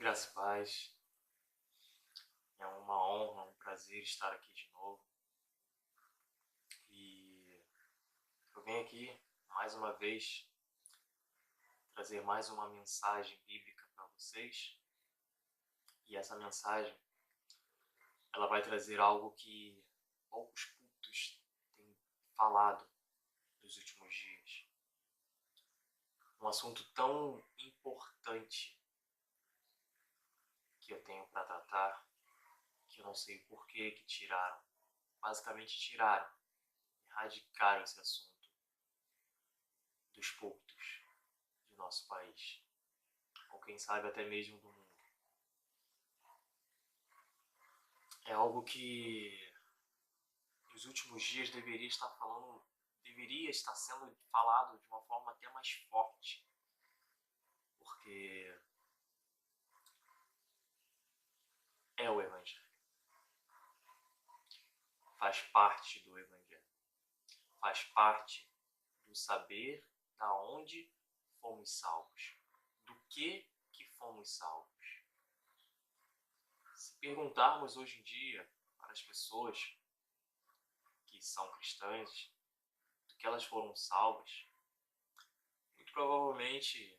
Graças a paz, é uma honra, um prazer estar aqui de novo. E eu venho aqui mais uma vez trazer mais uma mensagem bíblica para vocês. E essa mensagem, ela vai trazer algo que poucos cultos têm falado nos últimos dias. Um assunto tão importante que eu tenho para tratar, que eu não sei por que tiraram. Basicamente tiraram, erradicaram esse assunto dos púlpitos de nosso país, ou quem sabe até mesmo do mundo. É algo que nos últimos dias deveria estar sendo falado de uma forma até mais forte, porque é o Evangelho, faz parte do Evangelho, faz parte do saber da onde fomos salvos, do que fomos salvos. Se perguntarmos hoje em dia para as pessoas que são cristãs do que elas foram salvas, muito provavelmente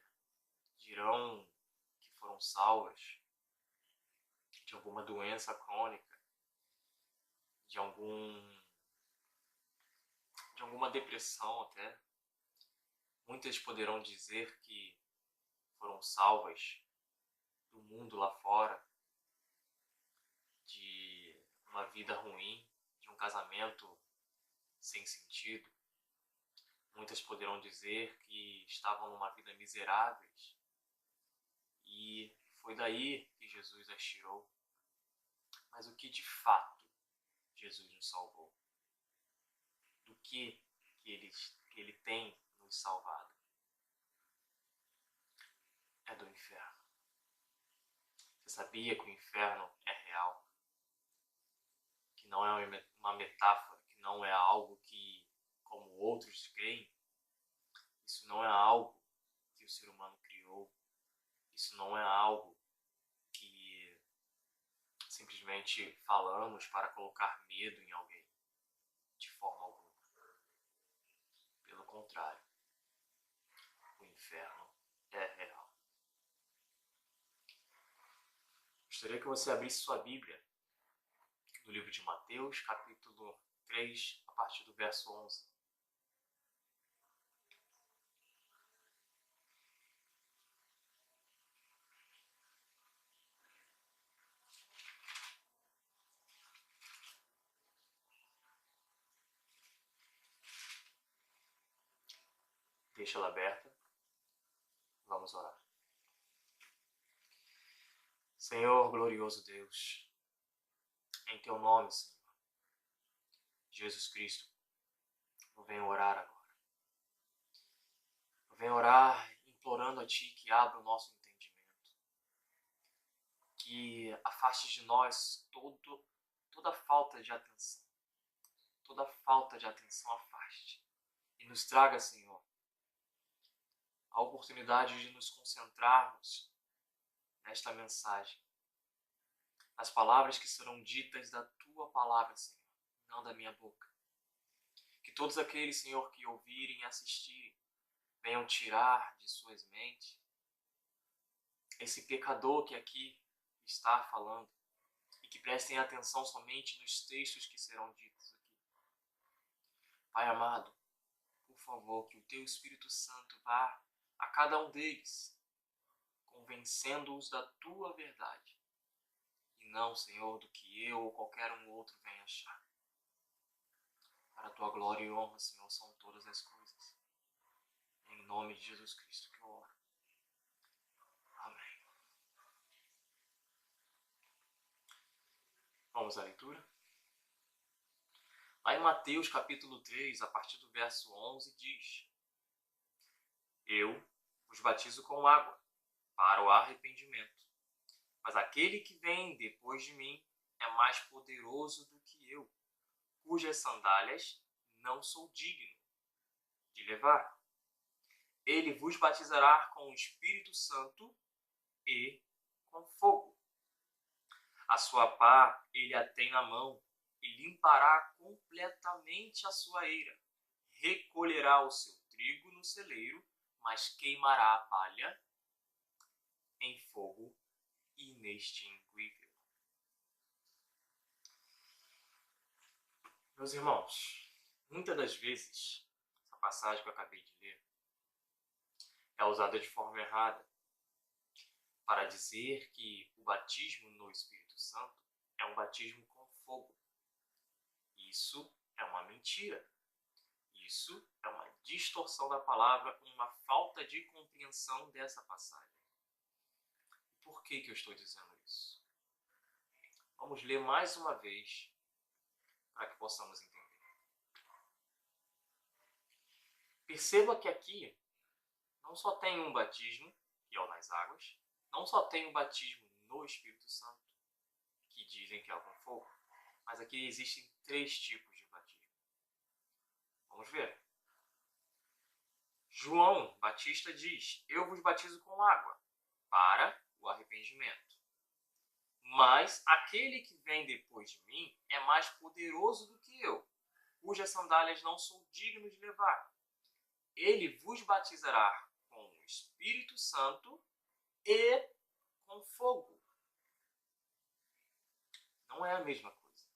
dirão que foram salvas de alguma doença crônica, de alguma depressão até. Muitas poderão dizer que foram salvas do mundo lá fora, de uma vida ruim, de um casamento sem sentido. Muitas poderão dizer que estavam numa vida miseráveis e foi daí que Jesus as tirou. Mas o que de fato Jesus nos salvou? Do que ele tem nos salvado? É do inferno. Você sabia que o inferno é real? Que não é uma metáfora, que não é algo que, como outros creem, isso não é algo que o ser humano criou, isso não é algo que simplesmente falamos para colocar medo em alguém, de forma alguma. Pelo contrário, o inferno é real. Gostaria que você abrisse sua Bíblia no livro de Mateus, capítulo 3, a partir do verso 11. Deixa ela aberta. Vamos orar. Senhor, glorioso Deus, em Teu nome, Senhor, Jesus Cristo, eu venho orar agora. Eu venho orar implorando a Ti que abra o nosso entendimento, que afaste de nós toda falta de atenção, toda falta de atenção afaste, e nos traga, Senhor, a oportunidade de nos concentrarmos nesta mensagem, nas palavras que serão ditas da Tua palavra, Senhor, não da minha boca. Que todos aqueles, Senhor, que ouvirem e assistirem, venham tirar de suas mentes esse pecador que aqui está falando e que prestem atenção somente nos textos que serão ditos aqui. Pai amado, por favor, que o Teu Espírito Santo vá a cada um deles, convencendo-os da Tua verdade, e não, Senhor, do que eu ou qualquer um outro venha achar. Para a Tua glória e honra, Senhor, são todas as coisas. Em nome de Jesus Cristo que eu oro. Amém. Vamos à leitura? Lá em Mateus capítulo 3, a partir do verso 11, diz: Eu vos batizo com água para o arrependimento, mas aquele que vem depois de mim é mais poderoso do que eu, cujas sandálias não sou digno de levar. Ele vos batizará com o Espírito Santo e com fogo. A sua pá ele a tem na mão e limpará completamente a sua eira. Recolherá o seu trigo no celeiro, mas queimará a palha em fogo inextinguível. Meus irmãos, muitas das vezes, essa passagem que eu acabei de ler é usada de forma errada para dizer que o batismo no Espírito Santo é um batismo com fogo. Isso é uma mentira. Isso é uma distorção da palavra, uma falta de compreensão dessa passagem. Por que eu estou dizendo isso? Vamos ler mais uma vez para que possamos entender. Perceba que aqui não só tem um batismo, que é o nas águas, não só tem o batismo no Espírito Santo, que dizem que é com fogo, mas aqui existem 3 tipos de batismo. Vamos ver. João Batista diz: eu vos batizo com água para o arrependimento. Mas aquele que vem depois de mim é mais poderoso do que eu, cujas sandálias não sou digno de levar. Ele vos batizará com o Espírito Santo e com fogo. Não é a mesma coisa.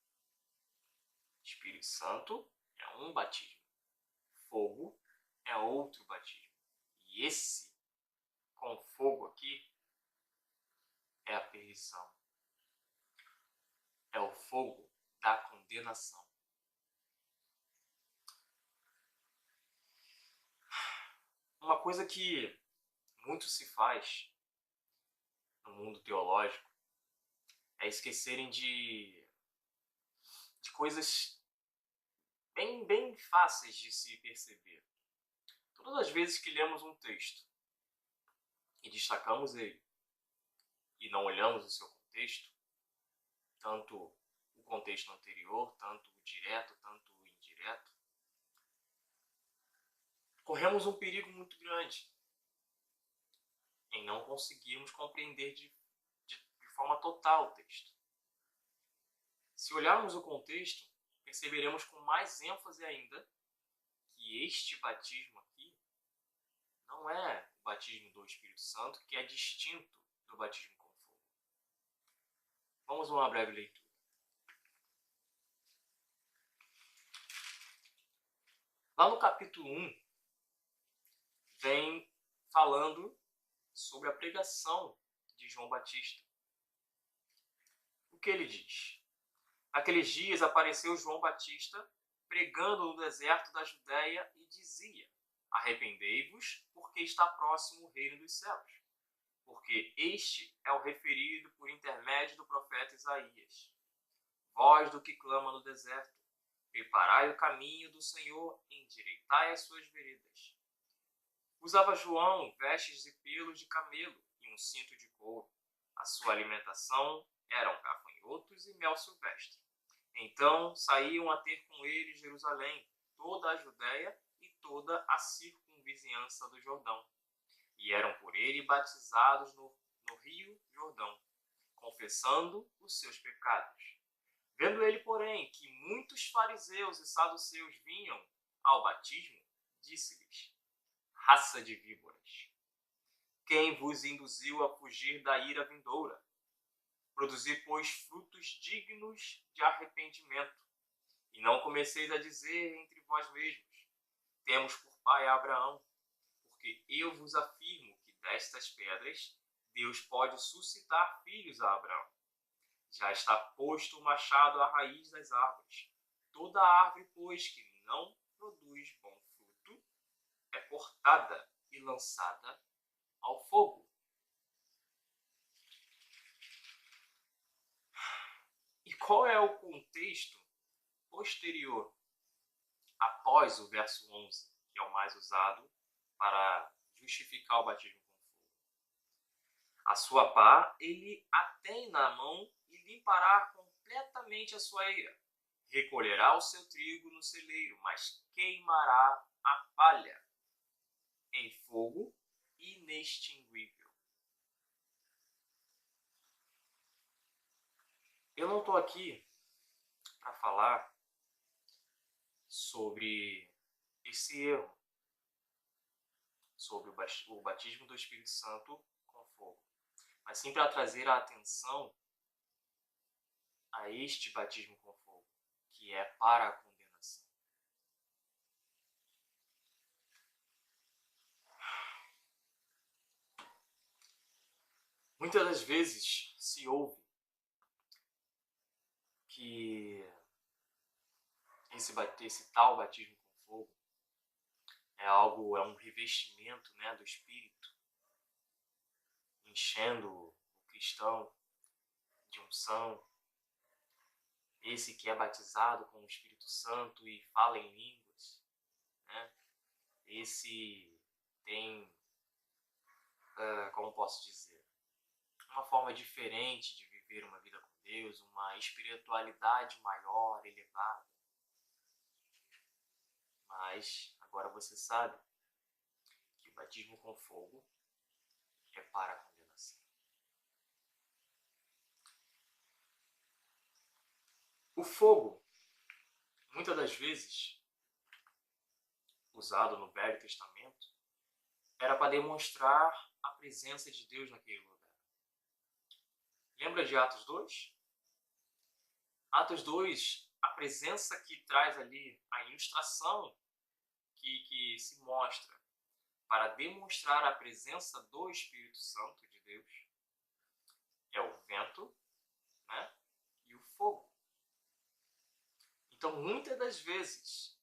Espírito Santo é um batismo. Fogo é outro batismo. E esse, com fogo aqui, é a perdição. É o fogo da condenação. Uma coisa que muito se faz no mundo teológico é esquecerem de coisas bem fáceis de se perceber. Todas as vezes que lemos um texto e destacamos ele e não olhamos o seu contexto, tanto o contexto anterior, tanto o direto, tanto o indireto, corremos um perigo muito grande em não conseguirmos compreender de forma total o texto. Se olharmos o contexto, perceberemos com mais ênfase ainda que este batismo aqui não é o batismo do Espírito Santo, que é distinto do batismo com fogo. Vamos a uma breve leitura. Lá no capítulo 1, vem falando sobre a pregação de João Batista. O que ele diz? Naqueles dias apareceu João Batista pregando no deserto da Judéia e dizia: arrependei-vos, porque está próximo o reino dos céus. Porque este é o referido por intermédio do profeta Isaías. Voz do que clama no deserto: preparai o caminho do Senhor, endireitai as suas veredas. Usava João vestes e pelos de camelo e um cinto de couro. A sua alimentação eram gafanhotos e mel silvestre. Então saíam a ter com ele Jerusalém, toda a Judéia e toda a circunvizinhança do Jordão. E eram por ele batizados no rio Jordão, confessando os seus pecados. Vendo ele, porém, que muitos fariseus e saduceus vinham ao batismo, disse-lhes: raça de víboras, quem vos induziu a fugir da ira vindoura? Produzi, pois, frutos dignos de arrependimento, e não comeceis a dizer entre vós mesmos: temos por pai Abraão, porque eu vos afirmo que destas pedras Deus pode suscitar filhos a Abraão. Já está posto o machado à raiz das árvores. Toda árvore, pois, que não produz bom fruto, é cortada e lançada ao fogo. E qual é o contexto posterior, após o verso 11, que é o mais usado para justificar o batismo com fogo? A sua pá ele a tem na mão e limpará completamente a sua eira. Recolherá o seu trigo no celeiro, mas queimará a palha em fogo inextinguível. estou aqui para falar sobre esse erro, sobre o batismo do Espírito Santo com fogo, mas sim para trazer a atenção a este batismo com fogo, que é para a condenação. Muitas das vezes se ouve que esse tal batismo com fogo é um revestimento, né, do Espírito, enchendo o cristão de unção. Esse que é batizado com o Espírito Santo e fala em línguas, né? Esse tem, como posso dizer, uma forma diferente de viver uma vida com Deus, uma espiritualidade maior, elevada. Mas agora você sabe que o batismo com fogo é para a condenação. O fogo, muitas das vezes, usado no Velho Testamento, era para demonstrar a presença de Deus naquele lugar. Lembra de Atos 2? Atos 2, a presença que traz ali, a ilustração que se mostra para demonstrar a presença do Espírito Santo de Deus, é o vento, né, e o fogo. Então, muitas das vezes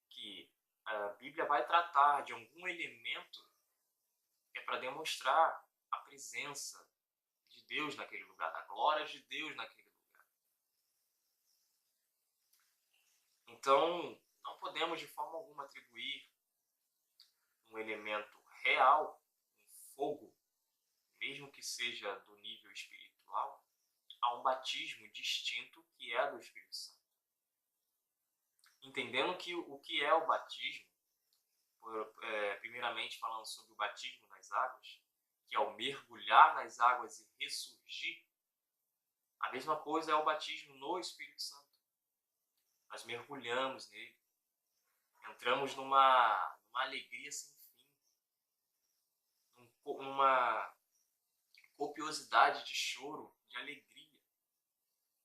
que a Bíblia vai tratar de algum elemento, é para demonstrar a presença de Deus naquele lugar, a glória de Deus naquele lugar. Então, não podemos de forma alguma atribuir um elemento real, um fogo, mesmo que seja do nível espiritual, a um batismo distinto que é do Espírito Santo. Entendendo que o que é o batismo, primeiramente falando sobre o batismo nas águas, que é o mergulhar nas águas e ressurgir, a mesma coisa é o batismo no Espírito Santo. Nós mergulhamos nele, entramos numa alegria sem fim, numa copiosidade de choro, de alegria,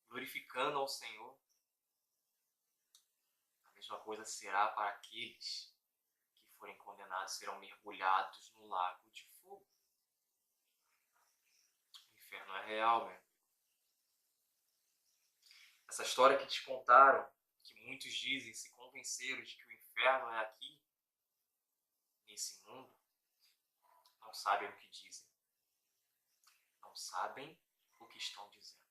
glorificando ao Senhor. A mesma coisa será para aqueles que forem condenados, serão mergulhados no lago de fogo. O inferno é real, meu. Essa história que te contaram, que muitos dizem, se convenceram de que o inferno é aqui, nesse mundo, não sabem o que dizem. Não sabem o que estão dizendo.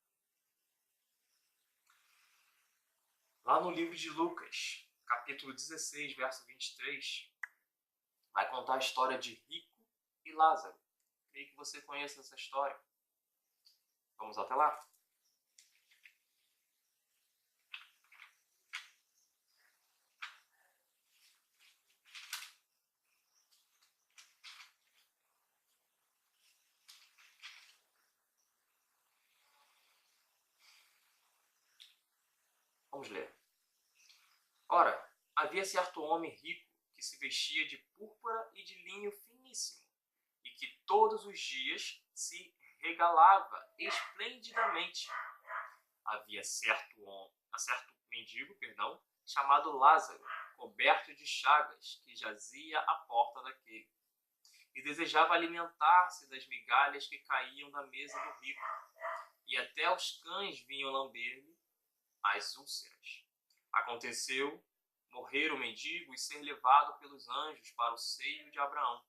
Lá no livro de Lucas, capítulo 16, verso 23, vai contar a história de Rico e Lázaro. Creio que você conheça essa história. Vamos até lá? Vamos ler. Ora, havia certo homem rico que se vestia de púrpura e de linho finíssimo, e que todos os dias se regalava esplendidamente. Havia certo mendigo, chamado Lázaro, coberto de chagas, que jazia à porta daquele, e desejava alimentar-se das migalhas que caíam da mesa do rico, e até os cães vinham lamber-lhe as úlceras. Aconteceu morrer o mendigo e ser levado pelos anjos para o seio de Abraão.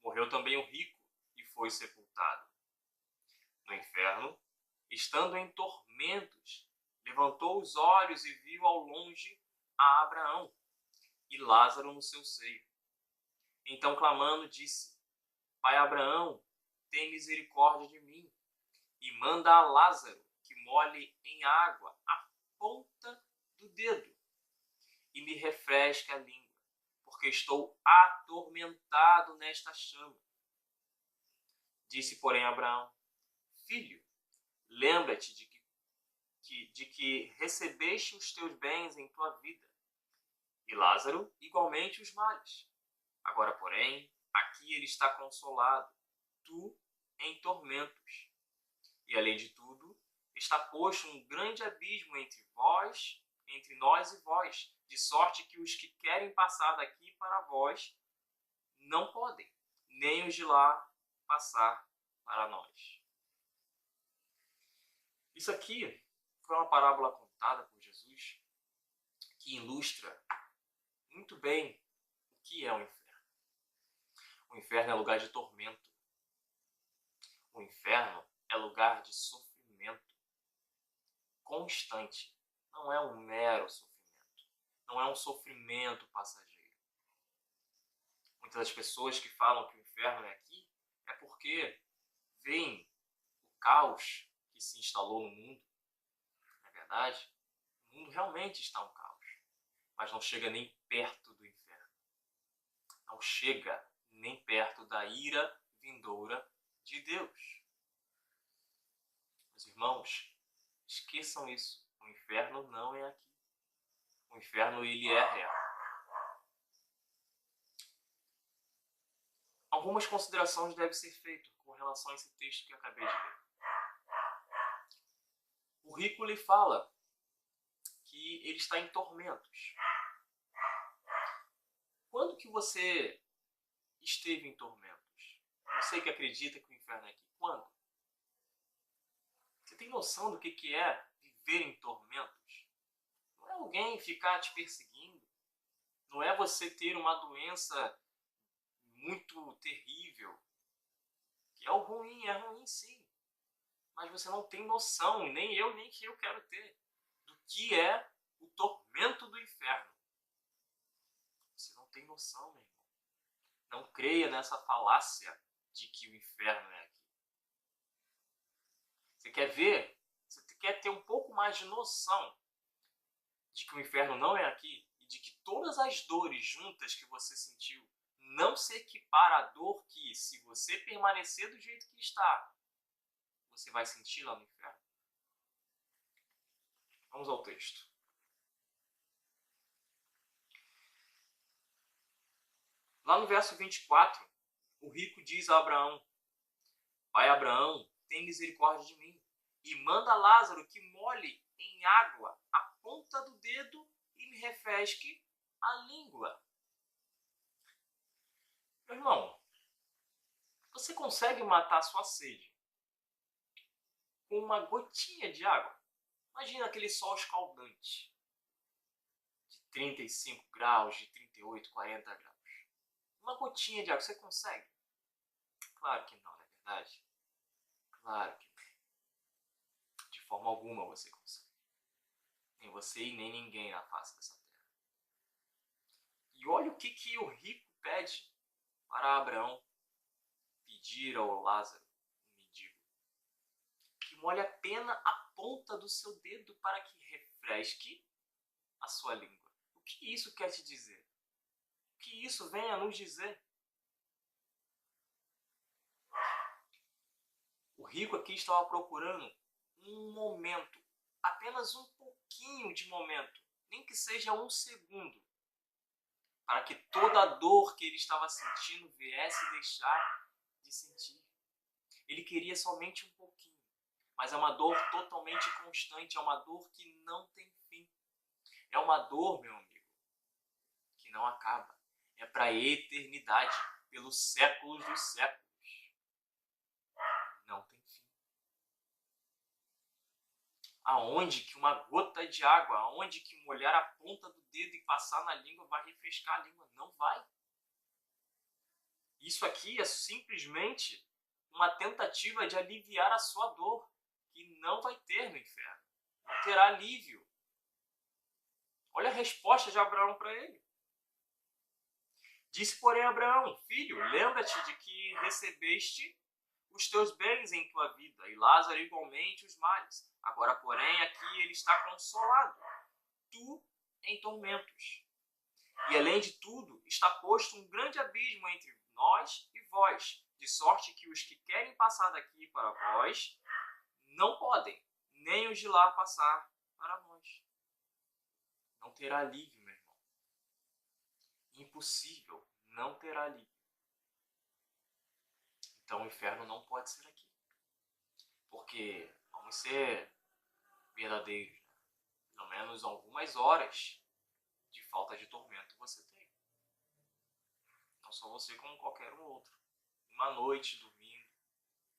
Morreu também o rico e foi sepultado. No inferno, estando em tormentos, levantou os olhos e viu ao longe a Abraão e Lázaro no seu seio. Então, clamando, disse: Pai Abraão, tem misericórdia de mim e manda a Lázaro que molhe em água a ponta do dedo e me refresque a língua, porque estou atormentado nesta chama. Disse, porém, Abraão: Filho, lembra-te de de que recebeste os teus bens em tua vida, e Lázaro igualmente os males. Agora, porém, aqui ele está consolado, tu em tormentos. E, além de tudo, está posto um grande abismo entre nós e vós, de sorte que os que querem passar daqui para vós não podem, nem os de lá passar para nós. Isso aqui foi uma parábola contada por Jesus que ilustra muito bem o que é o inferno. O inferno é lugar de tormento. O inferno é lugar de sofrimento constante. Não é um mero sofrimento. Não é um sofrimento passageiro. Muitas das pessoas que falam que o inferno é aqui é porque veem o caos que se instalou no mundo. Na verdade, o mundo realmente está um caos, mas não chega nem perto do inferno. Não chega nem perto da ira vindoura de Deus. Meus irmãos, esqueçam isso. O inferno não é aqui. O inferno, ele é real. Algumas considerações devem ser feitas com relação a esse texto que eu acabei de ler. O rico lhe fala que ele está em tormentos. Quando que você esteve em tormentos? Você que acredita que o inferno é aqui. Quando? Você tem noção do que é viver em tormentos? Não é alguém ficar te perseguindo. Não é você ter uma doença muito terrível. Que é ruim sim. Mas você não tem noção, nem que eu quero ter, do que é o tormento do inferno. Você não tem noção, meu irmão. Não creia nessa falácia de que o inferno é aqui. Você quer ver? Você quer ter um pouco mais de noção de que o inferno não é aqui e de que todas as dores juntas que você sentiu não se equipara à dor que, se você permanecer do jeito que está, você vai sentir lá no inferno? Vamos ao texto. Lá no verso 24, o rico diz a Abraão: Pai Abraão, tem misericórdia de mim e manda Lázaro que molhe em água a ponta do dedo e me refresque a língua. Meu irmão, você consegue matar sua sede com uma gotinha de água? Imagina aquele sol escaldante de 35 graus, de 38, 40 graus. Uma gotinha de água, você consegue? Claro que não, não é verdade? Claro que não. De forma alguma você consegue. Nem você e nem ninguém na face dessa terra. E olha o que o rico pede para Abraão pedir ao Lázaro, o mendigo, que molhe apenas a ponta do seu dedo para que refresque a sua língua. O que isso quer te dizer? O que isso vem a nos dizer? O rico aqui estava procurando um momento, apenas um pouquinho de momento, nem que seja um segundo, para que toda a dor que ele estava sentindo viesse deixar de sentir. Ele queria somente um pouquinho, mas é uma dor totalmente constante, é uma dor que não tem fim. É uma dor, meu amigo, que não acaba. É para a eternidade, pelos séculos dos séculos. Não tem fim. Aonde que uma gota de água, aonde que molhar a ponta do dedo e passar na língua vai refrescar a língua? Não vai. Isso aqui é simplesmente uma tentativa de aliviar a sua dor, que não vai ter no inferno. Não terá alívio. Olha a resposta de Abraão para ele. Disse, porém, Abraão: Filho, lembra-te de que recebeste os teus bens em tua vida, e Lázaro igualmente os males. Agora, porém, aqui ele está consolado, tu em tormentos. E, além de tudo, está posto um grande abismo entre nós e vós, de sorte que os que querem passar daqui para vós não podem, nem os de lá passar para nós. Não terá alívio, meu irmão. Impossível, não terá alívio. Então o inferno não pode ser aqui. Porque vamos ser verdadeiros, né? Pelo menos algumas horas de falta de tormento você tem. Não só você, como qualquer um outro. Uma noite dormindo,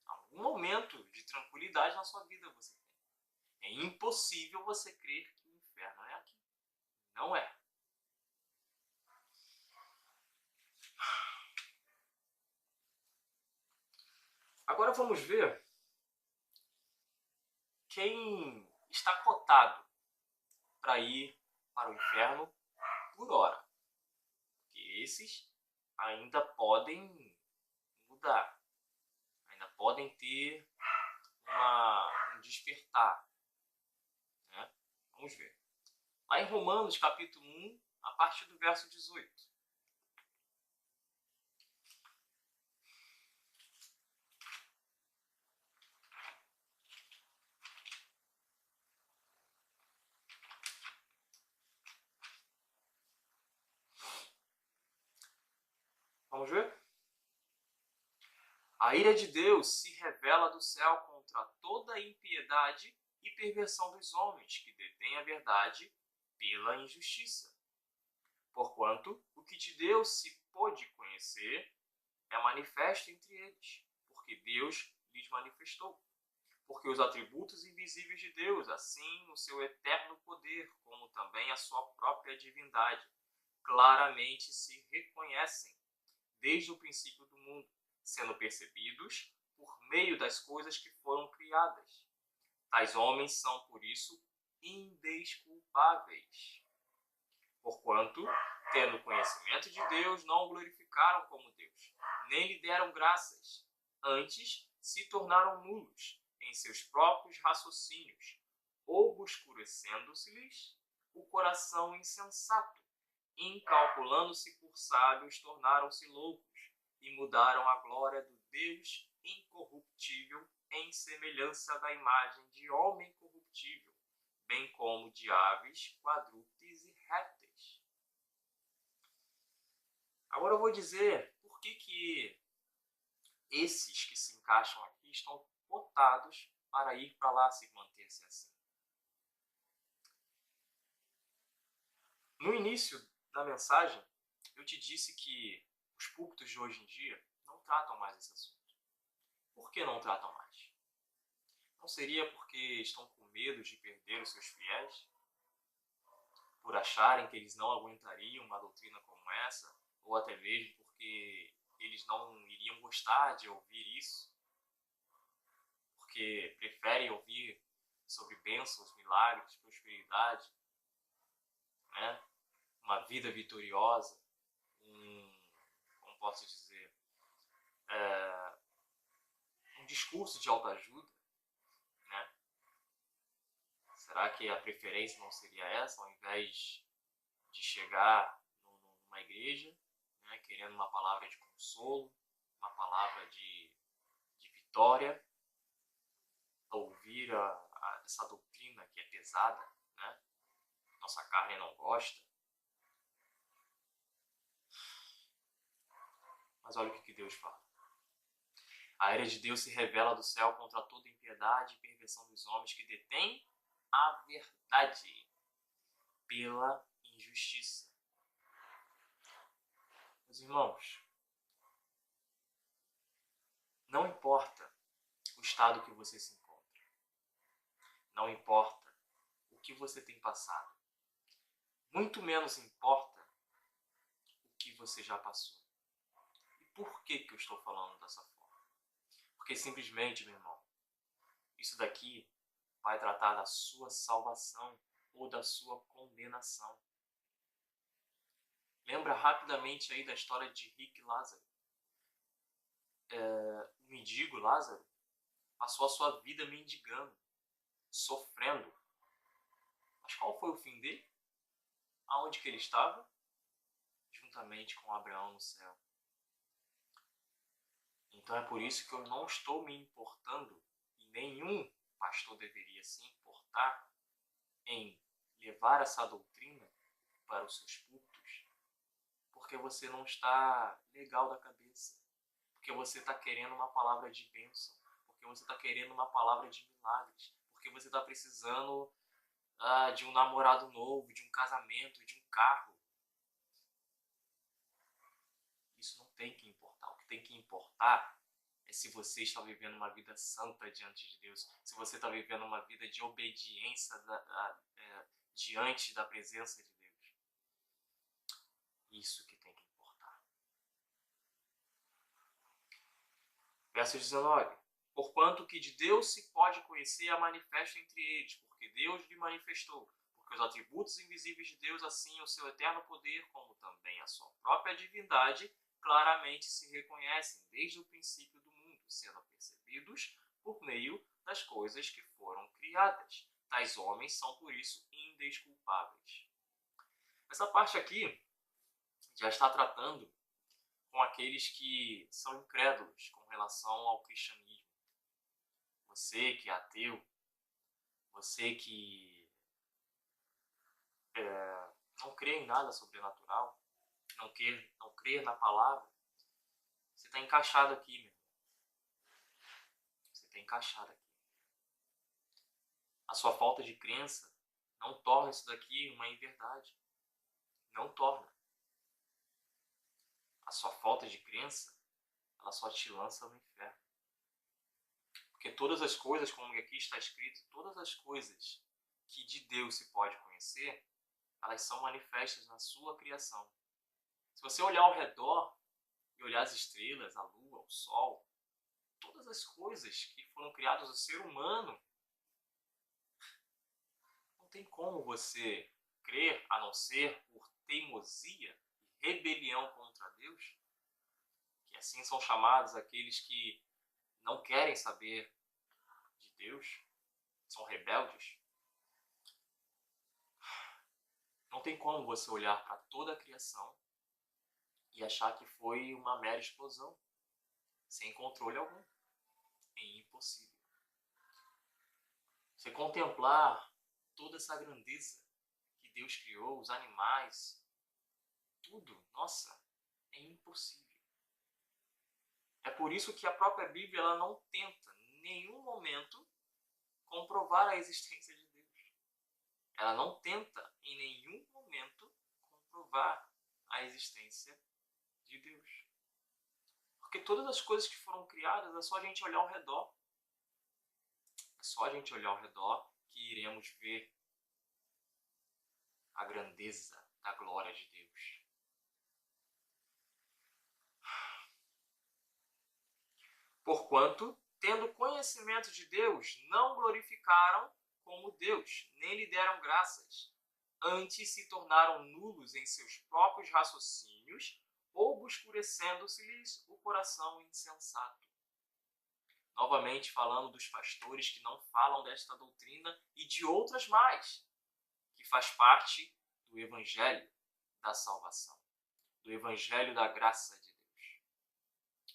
algum momento de tranquilidade na sua vida você tem. É impossível você crer que o inferno é aqui. Não é. Agora vamos ver quem está cotado para ir para o inferno por hora. Porque esses ainda podem mudar. Ainda podem ter um despertar. Né? Vamos ver. Lá em Romanos, capítulo 1, a partir do verso 18. Vamos ver? A ira de Deus se revela do céu contra toda a impiedade e perversão dos homens que detêm a verdade pela injustiça. Porquanto o que de Deus se pôde conhecer é manifesto entre eles, porque Deus lhes manifestou. Porque os atributos invisíveis de Deus, assim o seu eterno poder, como também a sua própria divindade, claramente se reconhecem desde o princípio do mundo, sendo percebidos por meio das coisas que foram criadas. Tais homens são, por isso, indesculpáveis. Porquanto, tendo conhecimento de Deus, não o glorificaram como Deus, nem lhe deram graças. Antes, se tornaram nulos em seus próprios raciocínios, obscurecendo-se-lhes o coração insensato, incalculando-se por sábios, tornaram-se loucos e mudaram a glória do Deus incorruptível em semelhança da imagem de homem corruptível, bem como de aves, quadrúpedes e répteis. Agora eu vou dizer por que esses que se encaixam aqui estão cotados para ir para lá se manter-se assim. No início da mensagem, eu te disse que os púlpitos de hoje em dia não tratam mais esse assunto. Por que não tratam mais? Não seria porque estão com medo de perder os seus fiéis? Por acharem que eles não aguentariam uma doutrina como essa? Ou até mesmo porque eles não iriam gostar de ouvir isso? Porque preferem ouvir sobre bênçãos, milagres, prosperidade, né? Uma vida vitoriosa, como posso dizer, um discurso de autoajuda, né? Será que a preferência não seria essa, ao invés de chegar numa igreja, né, querendo uma palavra de consolo, uma palavra de vitória, ouvir essa doutrina que é pesada, né? Nossa carne não gosta. Mas olha o que Deus fala. A ira de Deus se revela do céu contra toda impiedade e perversão dos homens que detêm a verdade pela injustiça. Meus irmãos, não importa o estado que você se encontra, não importa o que você tem passado, muito menos importa o que você já passou. E por que eu estou falando dessa forma? Porque simplesmente, meu irmão, isso daqui vai tratar da sua salvação ou da sua condenação. Lembra rapidamente aí da história de Rick e Lázaro. O mendigo Lázaro passou a sua vida mendigando, sofrendo. Mas qual foi o fim dele? Aonde que ele estava? Juntamente com Abraão no céu. Então é por isso que eu não estou me importando em nenhum pastor deveria se importar em levar essa doutrina para os seus púlpitos, porque você não está legal da cabeça, porque você está querendo uma palavra de bênção, porque você está querendo uma palavra de milagres, porque você está precisando de um namorado novo, de um casamento, de um carro. Isso não tem que importar. O que tem que importar é se você está vivendo uma vida santa diante de Deus, se você está vivendo uma vida de obediência diante da presença de Deus. Isso que tem que importar. Verso 19. Porquanto que de Deus se pode conhecer a manifesta entre eles, porque Deus lhe manifestou. Porque os atributos invisíveis de Deus, assim o seu eterno poder, como também a sua própria divindade, claramente se reconhecem desde o princípio do mundo, sendo percebidos por meio das coisas que foram criadas. Tais homens são, por isso, indesculpáveis. Essa parte aqui já está tratando com aqueles que são incrédulos com relação ao cristianismo. Você que é ateu, você que não crê em nada sobrenatural, não crê na palavra, você está encaixado aqui, meu irmão. Você está encaixado aqui. A sua falta de crença não torna isso daqui uma inverdade. Não torna. A sua falta de crença, ela só te lança no inferno. Porque todas as coisas, como aqui está escrito, todas as coisas que de Deus se pode conhecer, elas são manifestas na sua criação. Se você olhar ao redor e olhar as estrelas, a lua, o sol, todas as coisas que foram criadas do ser humano, não tem como você crer, a não ser por teimosia e rebelião contra Deus, que assim são chamados aqueles que não querem saber de Deus, são rebeldes. Não tem como você olhar para toda a criação e achar que foi uma mera explosão, sem controle algum. É impossível. Você contemplar toda essa grandeza que Deus criou, os animais, tudo, nossa, é impossível. É por isso que a própria Bíblia ela não tenta, em nenhum momento, comprovar a existência de Deus. Ela não tenta, em nenhum momento, comprovar a existência de Deus. Porque todas as coisas que foram criadas, é só a gente olhar ao redor. É só a gente olhar ao redor que iremos ver a grandeza da glória de Deus. Porquanto, tendo conhecimento de Deus, não glorificaram como Deus, nem lhe deram graças. Antes se tornaram nulos em seus próprios raciocínios, obscurecendo-se-lhes o coração insensato. Novamente falando dos pastores que não falam desta doutrina e de outras mais, que faz parte do Evangelho da salvação, do Evangelho da graça de Deus.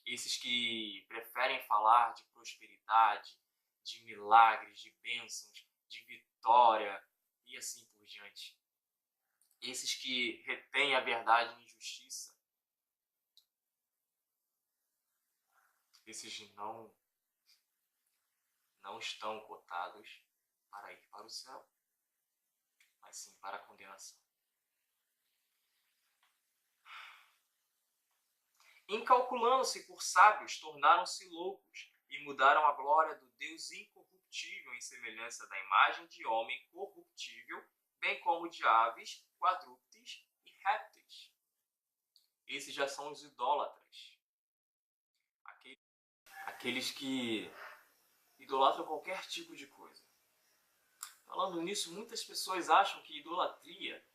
Esses que preferem falar de prosperidade, de milagres, de bênçãos, de vitória e assim por diante. Esses que retêm a verdade em justiça. Esses não estão cotados para ir para o céu, mas sim para a condenação. Incalculando-se por sábios, tornaram-se loucos e mudaram a glória do Deus incorruptível em semelhança da imagem de homem corruptível, bem como de aves, quadrúpedes e répteis. Esses já são os idólatras. Aqueles que idolatram qualquer tipo de coisa. Falando nisso, muitas pessoas acham que idolatria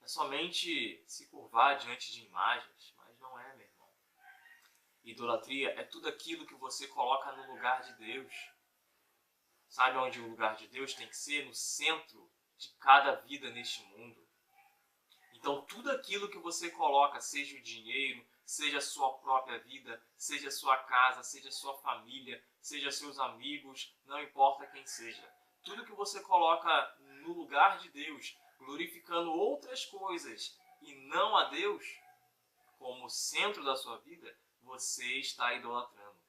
é somente se curvar diante de imagens, mas não é, meu irmão. Idolatria é tudo aquilo que você coloca no lugar de Deus. Sabe onde o lugar de Deus tem que ser? No centro de cada vida neste mundo. Então, tudo aquilo que você coloca, seja o dinheiro, seja a sua própria vida, seja a sua casa, seja a sua família, seja seus amigos, não importa quem seja. Tudo que você coloca no lugar de Deus, glorificando outras coisas e não a Deus, como centro da sua vida, você está idolatrando.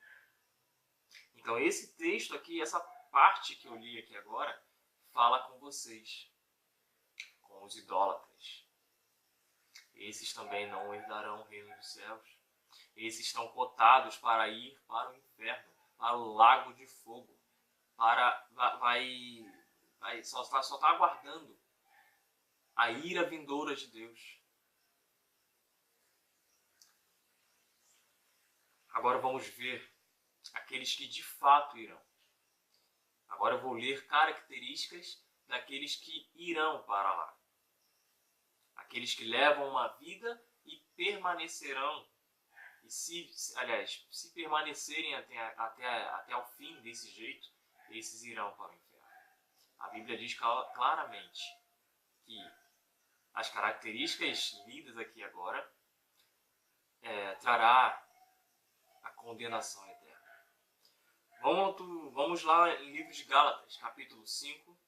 Então esse texto aqui, essa parte que eu li aqui agora, fala com vocês, com os idólatras. Esses também não herdarão o reino dos céus. Esses estão cotados para ir para o inferno, para o lago de fogo, só está aguardando a ira vindoura de Deus. Agora vamos ver aqueles que de fato irão. Agora eu vou ler características daqueles que irão para lá. Aqueles que levam uma vida e permanecerão. E se permanecerem até o fim desse jeito, esses irão para o inferno. A Bíblia diz claramente que as características lidas aqui agora trará a condenação eterna. Vamos lá em livro de Gálatas, capítulo 5.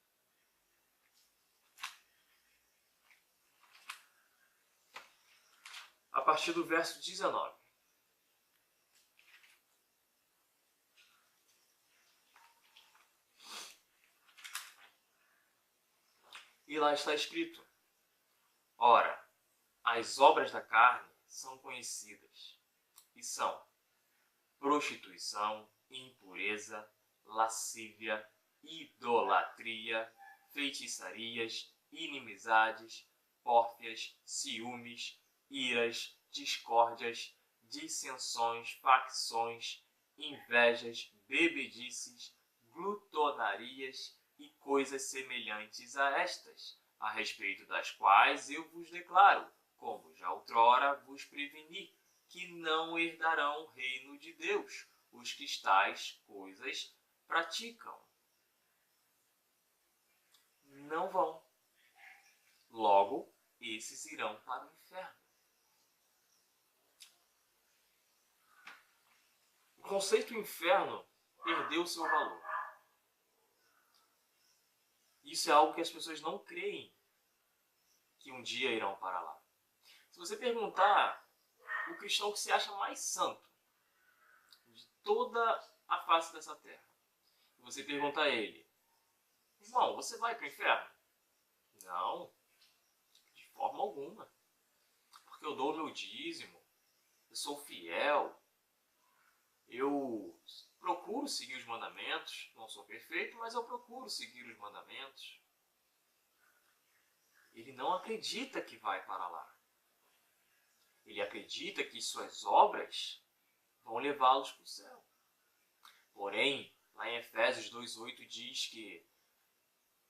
A partir do verso 19. E lá está escrito: ora, as obras da carne são conhecidas, e são prostituição, impureza, lascívia, idolatria, feitiçarias, inimizades, pórfias, ciúmes, iras, discórdias, dissensões, facções, invejas, bebedices, glutonarias e coisas semelhantes a estas, a respeito das quais eu vos declaro, como já outrora vos preveni, que não herdarão o reino de Deus os que tais coisas praticam. Não vão. Logo, esses irão para o inferno. O conceito inferno perdeu seu valor. Isso é algo que as pessoas não creem que um dia irão para lá. Se você perguntar o cristão que se acha mais santo de toda a face dessa terra, e você perguntar a ele: irmão, você vai para o inferno? Não, de forma alguma. Porque eu dou o meu dízimo, eu sou fiel, eu procuro seguir os mandamentos, não sou perfeito, mas eu procuro seguir os mandamentos. Ele não acredita que vai para lá. Ele acredita que suas obras vão levá-los para o céu. Porém, lá em Efésios 2,8 diz que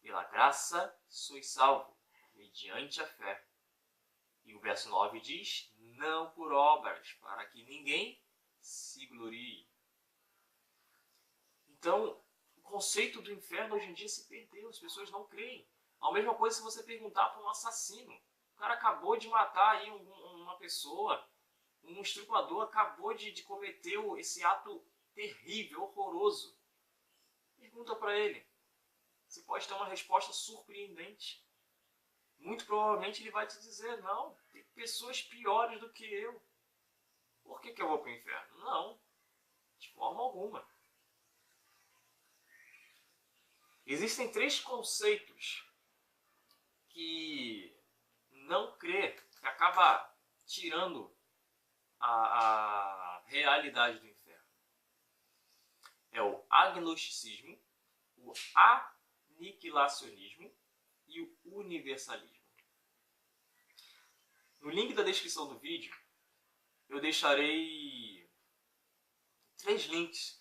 pela graça sois salvos, mediante a fé. E o verso 9 diz: não por obras, para que ninguém se glorie. Então, o conceito do inferno hoje em dia se perdeu, as pessoas não creem. A mesma coisa se você perguntar para um assassino. O cara acabou de matar aí uma pessoa, um estuprador acabou de cometer esse ato terrível, horroroso. Pergunta para ele. Você pode ter uma resposta surpreendente. Muito provavelmente ele vai te dizer: não, tem pessoas piores do que eu. Por que eu vou para o inferno? Não, de forma alguma. Existem 3 conceitos que não crê, que acaba tirando a realidade do inferno. É o agnosticismo, o aniquilacionismo e o universalismo. No link da descrição do vídeo, eu deixarei 3 links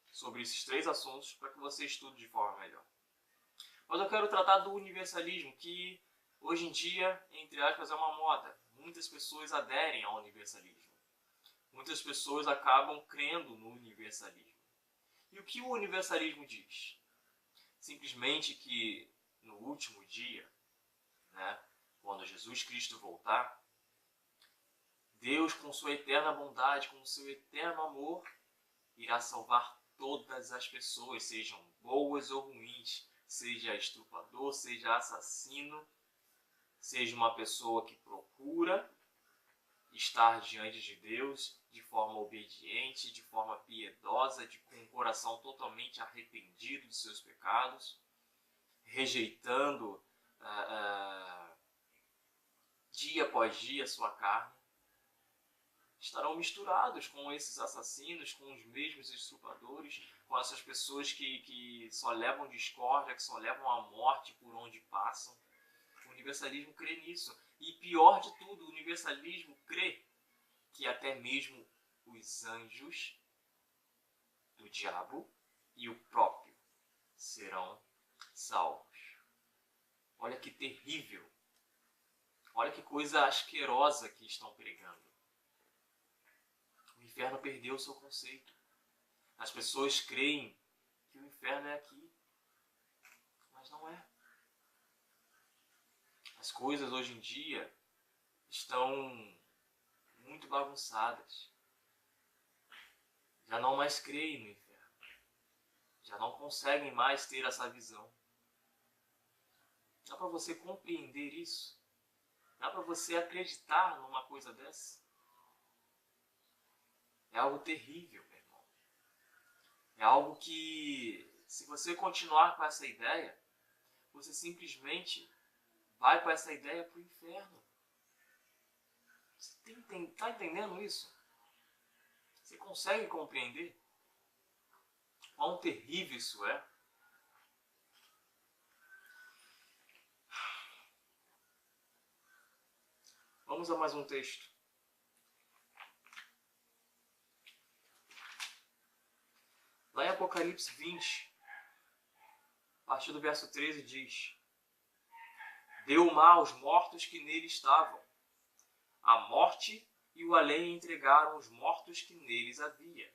sobre esses 3 assuntos para que você estude de forma melhor. Mas eu quero tratar do universalismo, que hoje em dia, entre aspas, é uma moda. Muitas pessoas aderem ao universalismo. Muitas pessoas acabam crendo no universalismo. E o que o universalismo diz? Simplesmente que no último dia, quando Jesus Cristo voltar, Deus, com sua eterna bondade, com seu eterno amor, irá salvar todas as pessoas, sejam boas ou ruins, seja estuprador, seja assassino, seja uma pessoa que procura estar diante de Deus de forma obediente, de forma piedosa, com um coração totalmente arrependido de seus pecados, rejeitando dia após dia sua carne, estarão misturados com esses assassinos, com os mesmos estupradores, com essas pessoas que só levam discórdia, que só levam a morte por onde passam. O universalismo crê nisso. E pior de tudo, o universalismo crê que até mesmo os anjos do diabo e o próprio serão salvos. Olha que terrível. Olha que coisa asquerosa que estão pregando. O inferno perdeu o seu conceito. As pessoas creem que o inferno é aqui, mas não é. As coisas hoje em dia estão muito bagunçadas. Já não mais creem no inferno. Já não conseguem mais ter essa visão. Dá para você compreender isso? Dá para você acreditar numa coisa dessa? É algo terrível, meu irmão. É algo que, se você continuar com essa ideia, você simplesmente vai com essa ideia para o inferno. Você está entendendo isso? Você consegue compreender quão terrível isso é? Vamos a mais um texto. Lá em Apocalipse 20, a partir do verso 13 diz: Deu o mar aos mortos que nele estavam. A morte e o além entregaram os mortos que neles havia,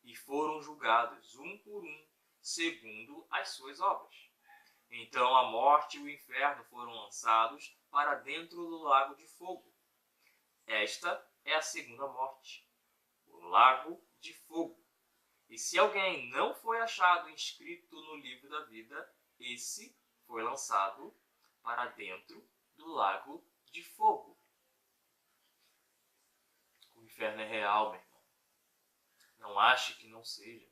e foram julgados um por um, segundo as suas obras. Então a morte e o inferno foram lançados para dentro do lago de fogo. Esta é a segunda morte, o lago de fogo. E se alguém não foi achado inscrito no livro da vida, esse foi lançado para dentro do lago de fogo. O inferno é real, meu irmão. Não ache que não seja.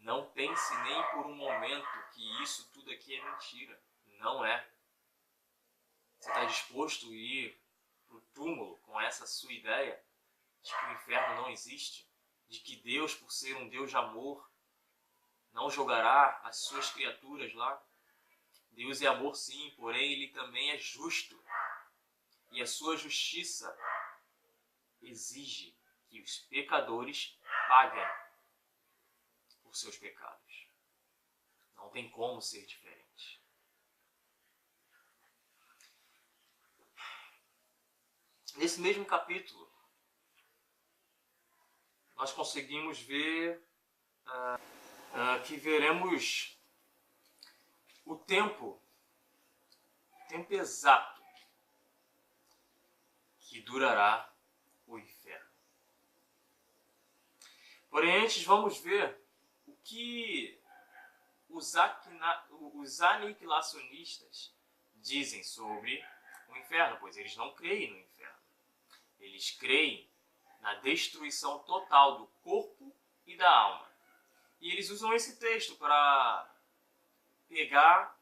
Não pense nem por um momento que isso tudo aqui é mentira. Não é. Você está disposto a ir para o túmulo com essa sua ideia de que o inferno não existe? De que Deus, por ser um Deus de amor, não jogará as suas criaturas lá? Deus é amor sim, porém Ele também é justo. E a sua justiça exige que os pecadores paguem por seus pecados. Não tem como ser diferente. Nesse mesmo capítulo, nós conseguimos ver que veremos o tempo exato que durará o inferno. Porém, antes vamos ver o que os aniquilacionistas dizem sobre o inferno, pois eles não creem no inferno. Eles creem na destruição total do corpo e da alma. E eles usam esse texto para pegar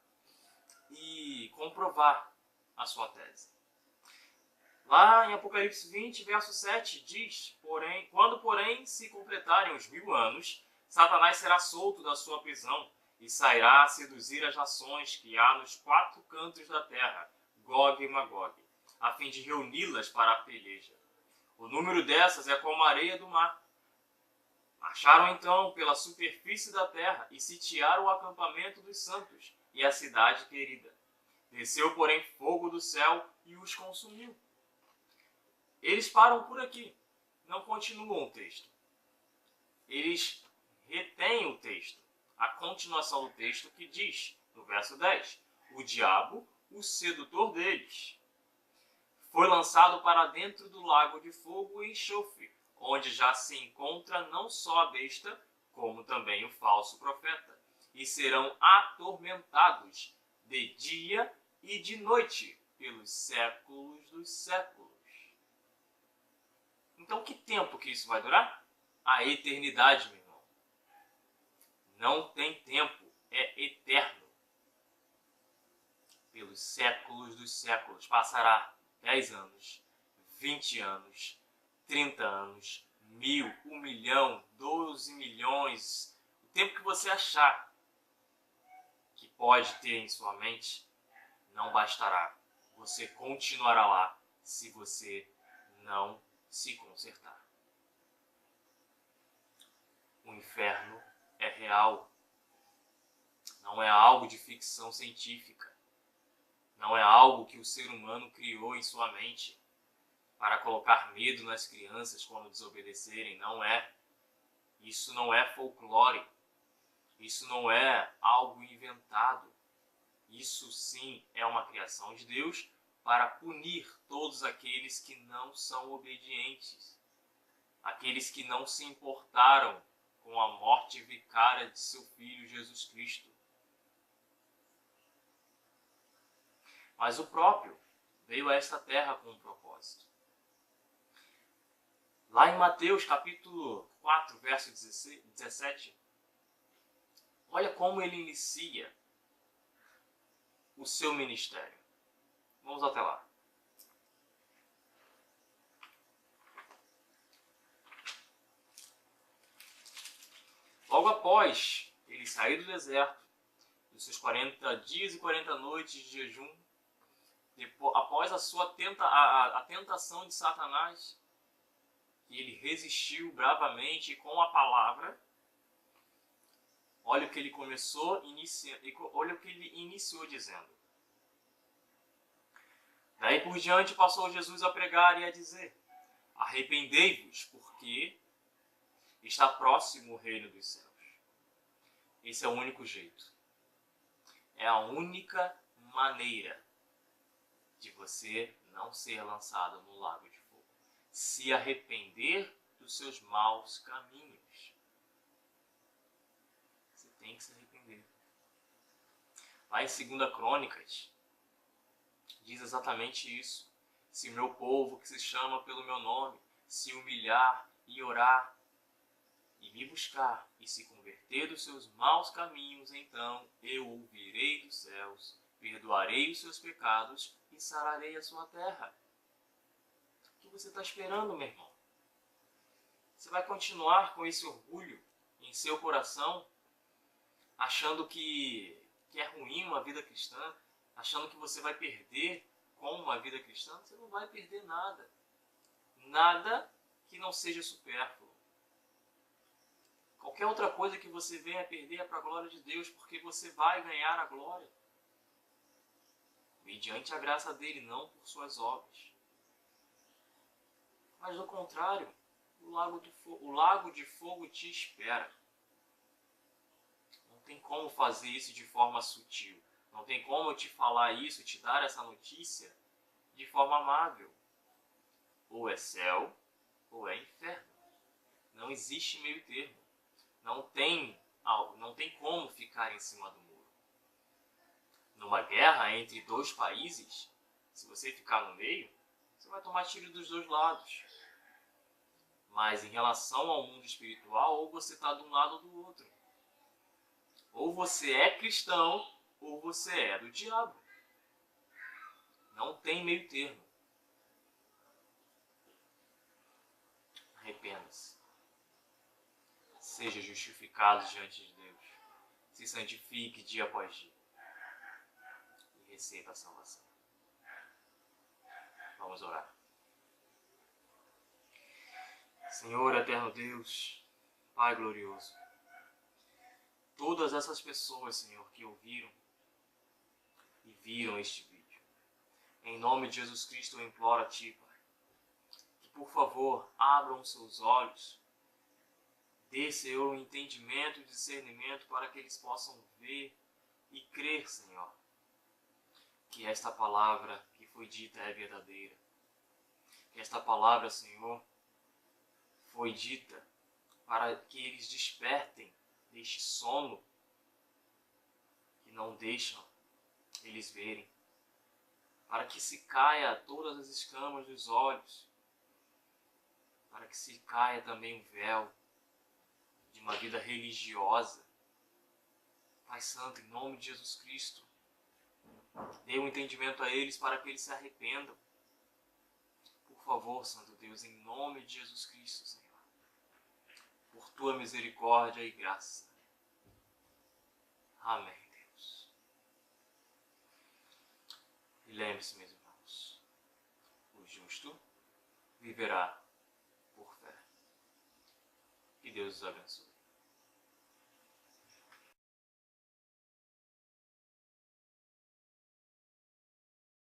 e comprovar a sua tese. Lá em Apocalipse 20, verso 7, diz: Quando, porém, se completarem os 1000 anos, Satanás será solto da sua prisão e sairá a seduzir as nações que há nos 4 cantos da terra, Gog e Magog, a fim de reuni-las para a peleja. O número dessas é como a areia do mar. Marcharam então pela superfície da terra e sitiaram o acampamento dos santos e a cidade querida. Desceu, porém, fogo do céu e os consumiu. Eles param por aqui, não continuam o texto. Eles retêm o texto, a continuação do texto que diz, no verso 10, o diabo, o sedutor deles, foi lançado para dentro do lago de fogo e enxofre, onde já se encontra não só a besta, como também o falso profeta, e serão atormentados de dia e de noite pelos séculos dos séculos. Então, que tempo que isso vai durar? A eternidade, meu irmão. Não tem tempo, é eterno. Pelos séculos dos séculos. Passará 10 anos, 20 anos, 30 anos, 1000, 1 milhão, 12 milhões. O tempo que você achar que pode ter em sua mente, não bastará. Você continuará lá se você não se consertar. O inferno é real. Não é algo de ficção científica. Não é algo que o ser humano criou em sua mente para colocar medo nas crianças quando desobedecerem. Não é. Isso não é folclore. Isso não é algo inventado. Isso sim é uma criação de Deus para punir todos aqueles que não são obedientes. Aqueles que não se importaram com a morte vicária de seu Filho Jesus Cristo. Mas o próprio veio a esta terra com um propósito. Lá em Mateus capítulo 4, verso 17, olha como ele inicia o seu ministério. Vamos até lá. Logo após ele sair do deserto, dos seus 40 dias e 40 noites de jejum, após a tentação de Satanás, que ele resistiu bravamente com a palavra, olha o que ele olha o que ele iniciou dizendo. Daí por diante passou Jesus a pregar e a dizer: arrependei-vos, porque está próximo o reino dos céus. Esse é o único jeito. É a única maneira de você não ser lançado no lago de fogo. Se arrepender dos seus maus caminhos. Você tem que se arrepender. Lá em 2 Crônicas, diz exatamente isso. Se o meu povo, que se chama pelo meu nome, se humilhar e orar, e me buscar, e se converter dos seus maus caminhos, então eu ouvirei dos céus, perdoarei os seus pecados e sararei a sua terra. O que você está esperando, meu irmão? Você vai continuar com esse orgulho em seu coração, achando que é ruim uma vida cristã, achando que você vai perder com uma vida cristã? Você não vai perder nada. Nada que não seja supérfluo. Qualquer outra coisa que você venha a perder é para a glória de Deus, porque você vai ganhar a glória. Mediante a graça dele, não por suas obras. Mas do contrário, o lago de fogo te espera. Não tem como fazer isso de forma sutil. Não tem como eu te falar isso, te dar essa notícia de forma amável. Ou é céu, ou é inferno. Não existe meio termo. Não tem como ficar em cima do muro. Numa guerra entre dois países, se você ficar no meio, você vai tomar tiro dos dois lados. Mas em relação ao mundo espiritual, ou você está de um lado ou do outro. Ou você é cristão, ou você é do diabo. Não tem meio termo. Arrependa-se. Seja justificado diante de Deus. Se santifique dia após dia. E receba a salvação. Vamos orar. Senhor, eterno Deus, Pai glorioso, todas essas pessoas, Senhor, que ouviram e viram este vídeo, em nome de Jesus Cristo eu imploro a Ti, Pai, que por favor abram seus olhos, dê, Senhor, um entendimento e discernimento para que eles possam ver e crer, Senhor, que esta palavra que foi dita é verdadeira, que esta palavra, Senhor, foi dita para que eles despertem deste sono que não deixam eles verem, para que se caia todas as escamas dos olhos, para que se caia também o véu de uma vida religiosa. Pai Santo, em nome de Jesus Cristo, dê um entendimento a eles para que eles se arrependam. Por favor, Santo Deus, em nome de Jesus Cristo, Senhor, por tua misericórdia e graça. Amém, Deus. E lembre-se, meus irmãos, o justo viverá por fé. Que Deus os abençoe.